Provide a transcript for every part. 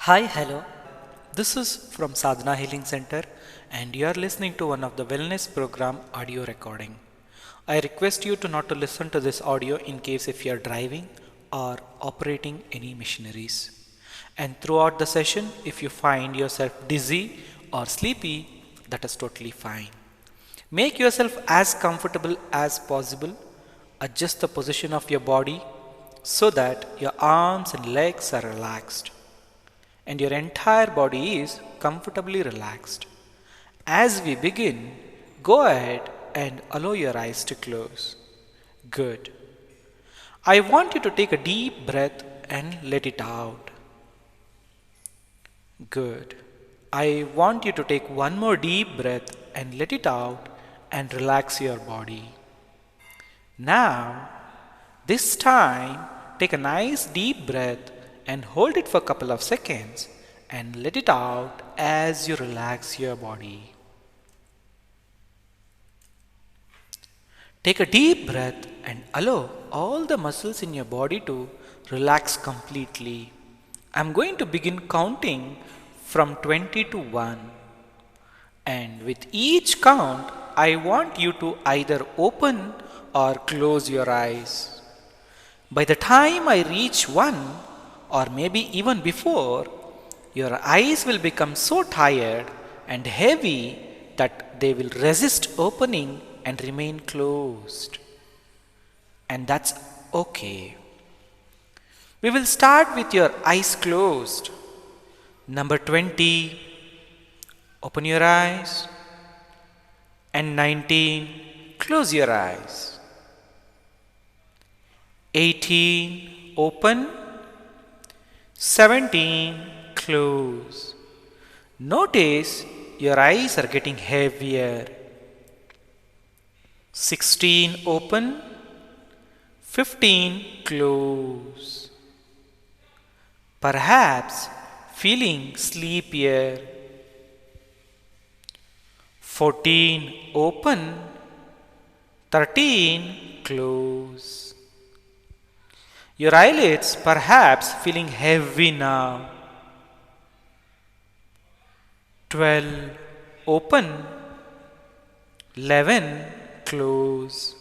Hi, hello. This is from Sadhana Healing Center, and you are listening to one of the wellness program audio recording. I request you to not to listen to this audio in case if you are driving or operating any machineries. And throughout the session, if you find yourself dizzy or sleepy, that is totally fine. Make yourself as comfortable as possible. Adjust the position of your body so that your arms and legs are relaxed and your entire body is comfortably relaxed. As we begin, go ahead and allow your eyes to close. Good. I want you to take a deep breath and let it out. Good. I want you to take one more deep breath and let it out and relax your body. Now, this time, take a nice deep breath and hold it for a couple of seconds and let it out as you relax your body. Take a deep breath and allow all the muscles in your body to relax completely. I'm going to begin counting from 20 to 1. And with each count, I want you to either open or close your eyes. By the time I reach 1, or maybe even before, your eyes will become so tired and heavy that they will resist opening and remain closed. And that's okay. We will start with your eyes closed. Number 20, open your eyes. And 19, close your eyes. 18, open. 17, close. Notice your eyes are getting heavier. 16, open. 15, close. Perhaps feeling sleepier. 14, open. 13, close. Your eyelids perhaps feeling heavy now. 12, open. 11, close.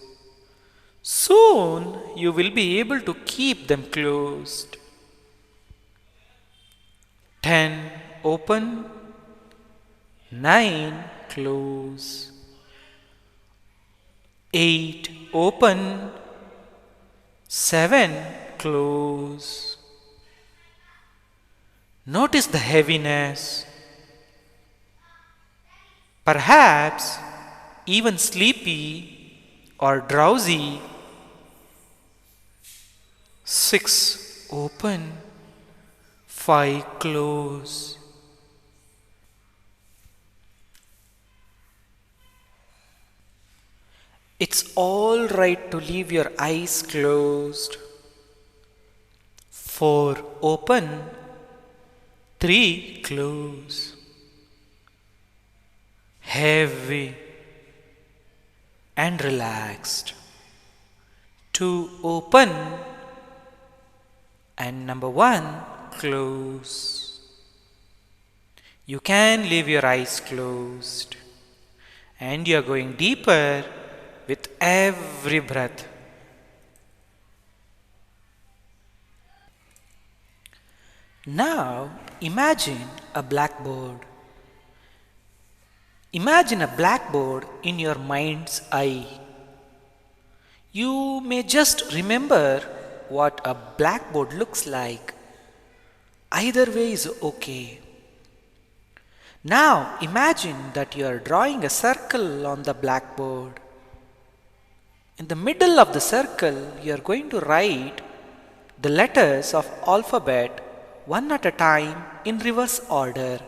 Soon you will be able to keep them closed. 10, open. 9, close. 8, open. 7, close. Notice the heaviness. Perhaps even sleepy or drowsy. 6, open. 5, close. It's all right to leave your eyes closed. 4, open. 3, close. Heavy and relaxed. 2, open. And number 1, close. You can leave your eyes closed. And you are going deeper with every breath. Now imagine a blackboard. Imagine a blackboard in your mind's eye. You may just remember what a blackboard looks like. Either way is okay. Now imagine that you are drawing a circle on the blackboard. In the middle of the circle, you are going to write the letters of alphabet one at a time in reverse order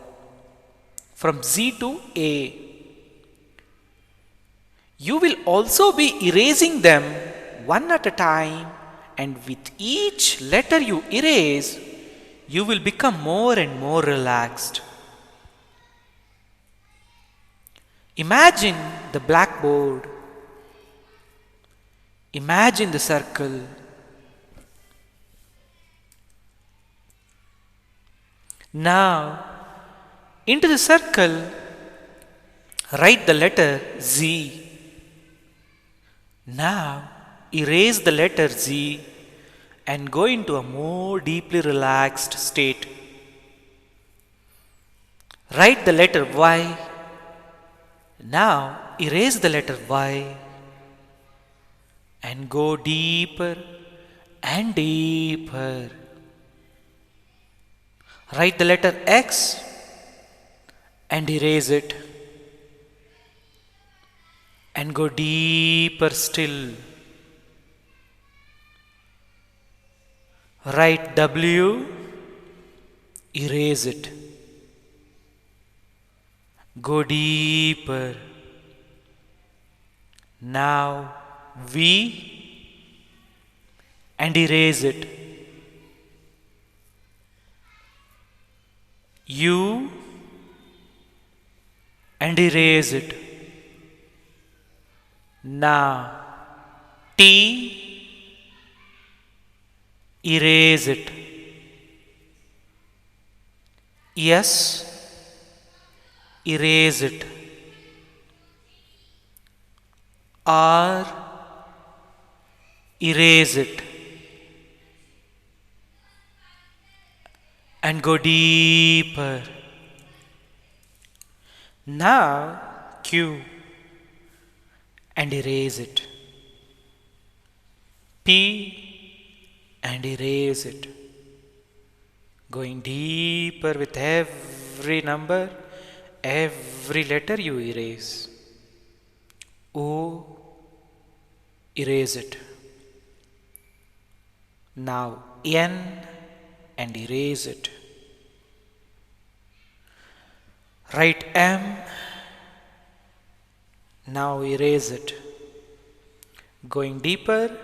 from Z to A. You will also be erasing them one at a time, and with each letter you erase, you will become more and more relaxed. Imagine the blackboard. Imagine the circle. Now, into the circle, write the letter Z. Now, erase the letter Z and go into a more deeply relaxed state. Write the letter Y. Now, erase the letter Y and go deeper and deeper. Write the letter X and erase it and go deeper still. Write W, erase it. Go deeper. Now V and erase it. U and erase it. Now T, erase it. S, erase it. R, erase it. And go deeper. Now Q and erase it. P and erase it. Going deeper with every number, every letter you erase. O, erase it. Now N and erase it. Write M, now erase it. Going deeper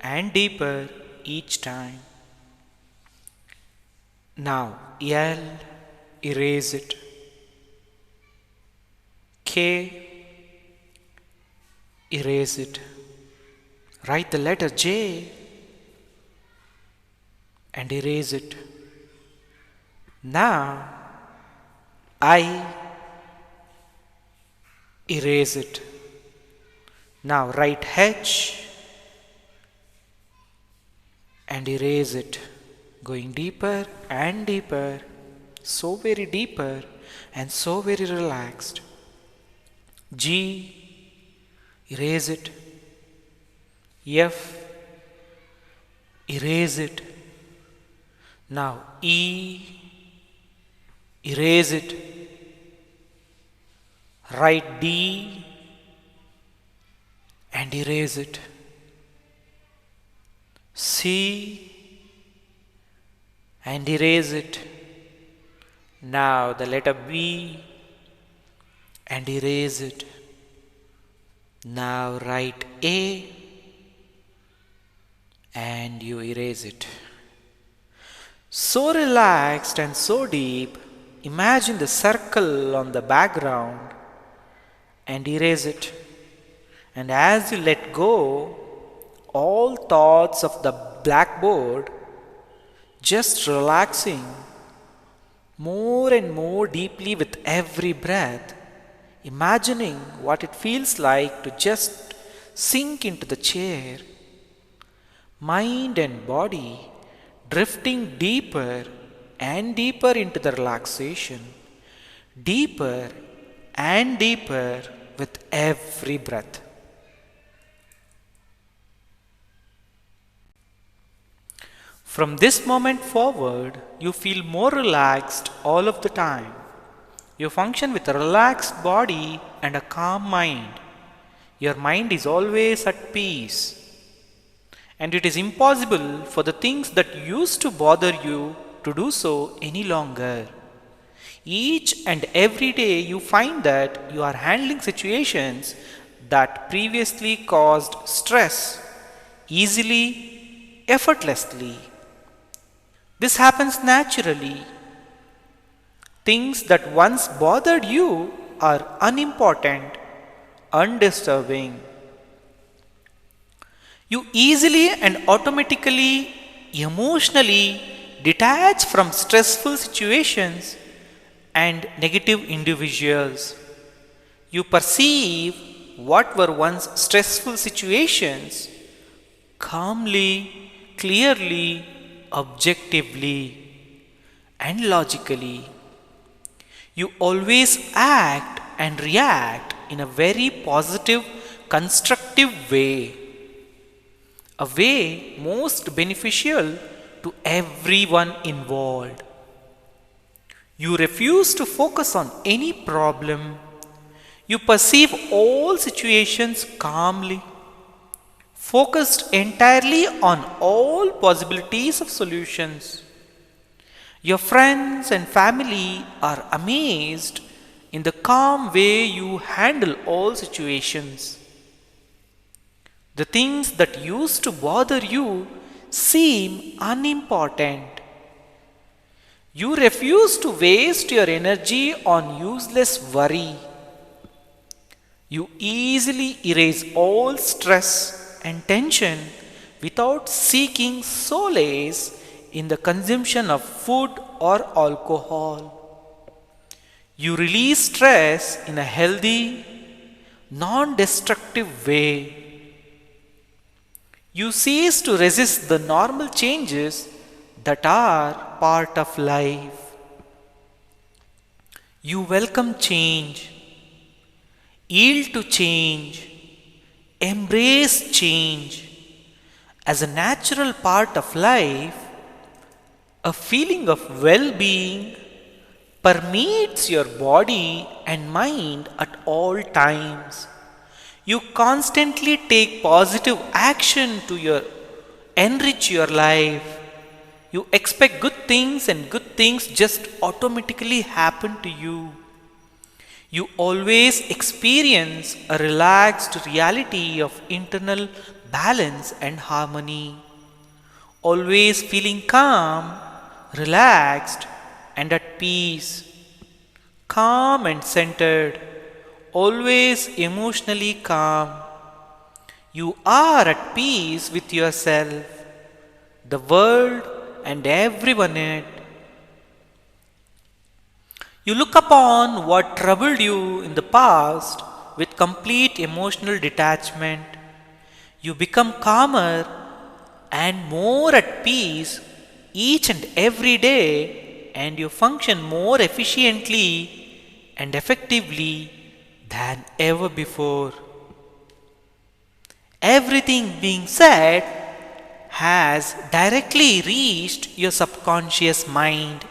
and deeper each time. Now L, erase it. K, erase it. Write the letter J and erase it. Now I, erase it. Now write H and erase it. Going deeper and deeper, so very deeper and so very relaxed. G, erase it. F, erase it. Now E, erase it. Write D and erase it. C and erase it. Now the letter B and erase it. Now write A and you erase it. So relaxed and so deep, imagine the circle on the background and erase it. And as you let go, all thoughts of the blackboard, just relaxing more and more deeply with every breath, imagining what it feels like to just sink into the chair, mind and body drifting deeper and deeper into the relaxation, deeper and deeper with every breath. From this moment forward, you feel more relaxed all of the time. You function with a relaxed body and a calm mind. Your mind is always at peace. And it is impossible for the things that used to bother you to do so any longer. Each and every day you find that you are handling situations that previously caused stress easily, effortlessly. This happens naturally. Things that once bothered you are unimportant, undisturbing. You easily and automatically, emotionally detach from stressful situations and negative individuals. You perceive what were once stressful situations calmly, clearly, objectively, and logically. You always act and react in a very positive, constructive way, a way most beneficial to everyone involved. You refuse to focus on any problem. You perceive all situations calmly, focused entirely on all possibilities of solutions. Your friends and family are amazed in the calm way you handle all situations. The things that used to bother you seem unimportant. You refuse to waste your energy on useless worry. You easily erase all stress and tension without seeking solace in the consumption of food or alcohol. You release stress in a healthy, non-destructive way. You cease to resist the normal changes that are part of life. You welcome change, yield to change, embrace change. As a natural part of life, a feeling of well-being permeates your body and mind at all times. You constantly take positive action to enrich your life. You expect good things and good things just automatically happen to you. You always experience a relaxed reality of internal balance and harmony. Always feeling calm, relaxed, and at peace. Calm and centered. Always emotionally calm. You are at peace with yourself, the world, and everyone in it. You look upon what troubled you in the past with complete emotional detachment. You become calmer and more at peace each and every day, and you function more efficiently and effectively than ever before. Everything being said has directly reached your subconscious mind.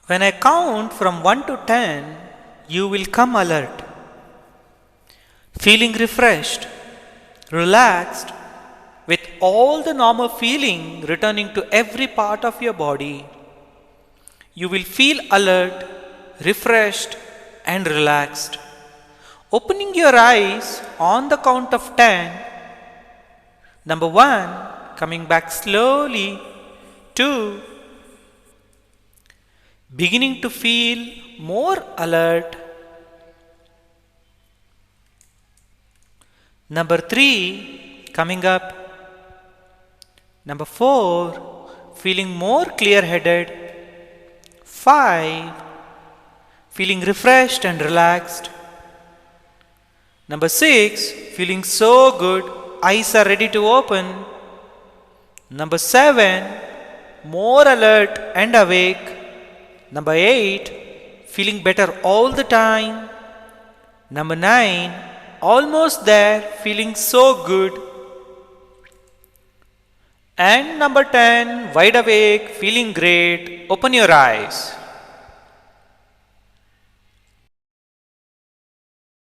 When I count from 1 to 10, you will come alert, feeling refreshed, relaxed, with all the normal feeling returning to every part of your body. You will feel alert, refreshed, and relaxed. Opening your eyes on the count of 10. Number 1, coming back slowly. 2, beginning to feel more alert. Number 3, coming up. Number 4, feeling more clear-headed. 5, feeling refreshed and relaxed. Number 6, feeling so good, eyes are ready to open. Number 7, more alert and awake. Number 8, feeling better all the time. Number 9, almost there, feeling so good. And number 10, wide awake, feeling great. Open your eyes.